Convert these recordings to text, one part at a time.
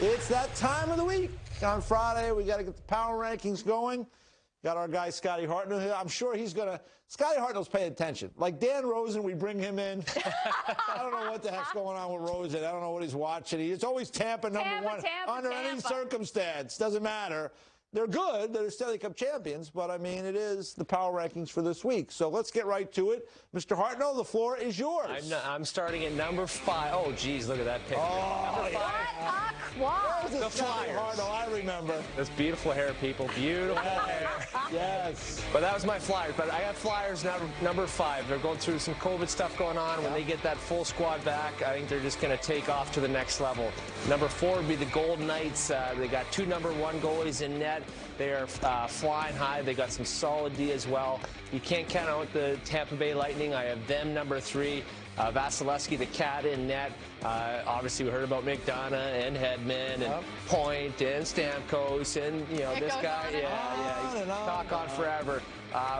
It's that time of the week. On Friday, we got to get the power rankings going. Got our guy Scotty Hartnell here. I'm sure he's going to. Scotty Hartnell's paying attention. Like Dan Rosen, we bring him in. I don't know what the heck's going on with Rosen. I don't know what he's watching. He's always Tampa number one under any circumstance. Doesn't matter. They're good. They're Stanley Cup champions, but, I mean, it is the power rankings for this week. So let's get right to it. Mr. Hartnell, the floor is yours. I'm starting at number 5. Oh, geez, look at that picture. Oh, number 5. What The Flyers. Hartnell, I remember. That's beautiful hair, people. Beautiful hair. Yes. But that was my Flyers. But I got Flyers number 5. They're going through some COVID stuff going on. When they get that full squad back, I think they're just going to take off to the next level. Number 4 would be the Golden Knights. They got 2 number 1 goalies in net. They are flying high. They got some solid D as well. You can't count out the Tampa Bay Lightning. I have them number 3. Vasilevsky, the Cat in net. Obviously, we heard about McDonough and Hedman and Point and Stamkos and this guy. Yeah, talk on forever.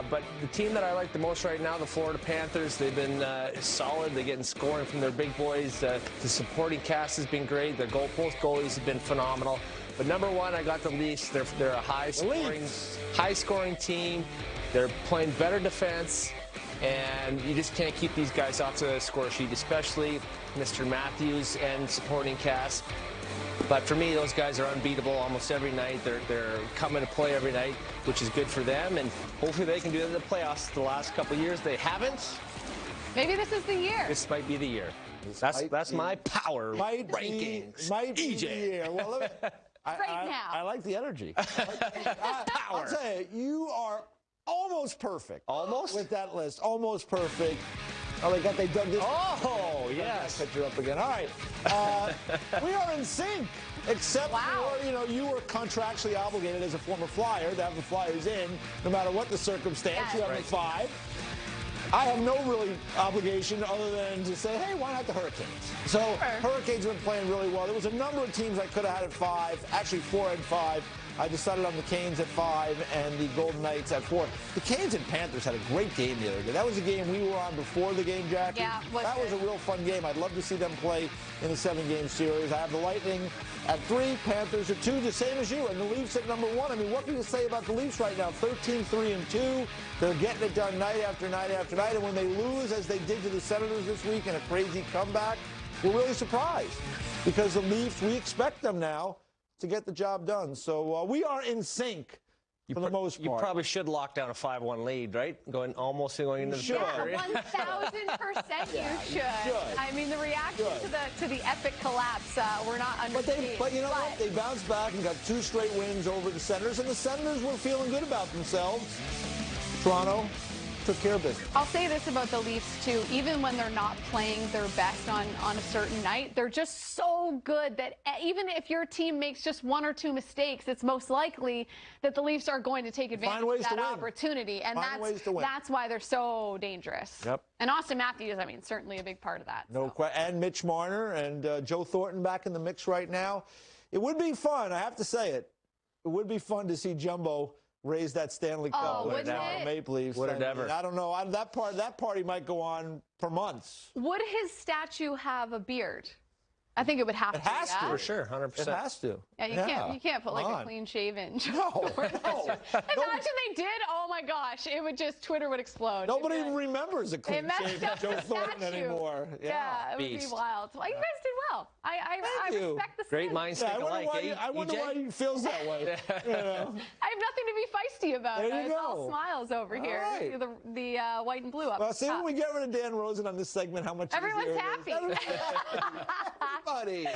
But the team that I like the most right now, the Florida Panthers, they've been solid. They're getting scoring from their big boys. The supporting cast has been great. Their both goalies have been phenomenal. But number 1, I got the Leafs. They're a high-scoring team. They're playing better defense, and you just can't keep these guys off the score sheet, especially Mr. Matthews and supporting cast. But for me, those guys are unbeatable almost every night. They're coming to play every night, which is good for them, and hopefully they can do that in the playoffs. The last couple of years, they haven't. Maybe this is the year. This might be the year. That's my power rankings. Might be the year. Well, I like the energy. I'll tell you, you are almost perfect. Almost? With that list. Almost perfect. Oh, they dug this. Oh, yes. Picture up again. All right. We are in sync, except for, you were contractually obligated as a former Flyer to have the Flyers in, no matter what the circumstance. Yes. You have the 5. I have no really obligation other than to say, hey, why not the Hurricanes? So Hurricanes have been playing really well. There was a number of teams I could have had at 5, actually 4 and 5. I decided on the Canes at 5 and the Golden Knights at 4. The Canes and Panthers had a great game the other day. That was a game we were on before the game, Jackie. Yeah, that was a real fun game. I'd love to see them play in a 7-game series. I have the Lightning at 3, Panthers at 2, the same as you, and the Leafs at number 1. I mean, what can you say about the Leafs right now? 13-3-2. They're getting it done night after night after night, and when they lose, as they did to the Senators this week in a crazy comeback, we're really surprised because the Leafs, we expect them now to get the job done. So we are in sync for the most part. You probably should lock down a 5-1 lead, right? Going into the Yeah, 1,000% you should. I mean, the reaction to the epic collapse, we're not understanding. But you know what? They bounced back and got 2 straight wins over the Senators, and the Senators were feeling good about themselves. Toronto took care of business. I'll say this about the Leafs, too. Even when they're not playing their best on a certain night, they're just so good that even if your team makes just 1 or 2 mistakes, it's most likely that the Leafs are going to take advantage of that opportunity. And that's why they're so dangerous. Yep. And Austin Matthews, I mean, certainly a big part of that. No question. And Mitch Marner and Joe Thornton back in the mix right now. It would be fun, I have to say it. It would be fun to see Jumbo raise that Stanley Cup with Maple Leafs. Would it ever? I don't know. That party might go on for months. Would his statue have a beard? I think it would have to. It has to. For sure, 100%. It has to. Yeah, you can't put like a clean-shaven. No. Imagine they did. Oh my gosh, it would just Twitter would explode. Nobody even remembers a clean-shaven Joe Thornton anymore. Yeah, it would be wild. Well, you guys did well. I respect the great minds think alike. I wonder why he feels that way. I have nothing to be feisty about. There you go. All smiles over here. Right. The white and blue up. Well, see, when we get rid of Dan Rosen on this segment, how much everyone's happy. Everybody's happy. Everybody.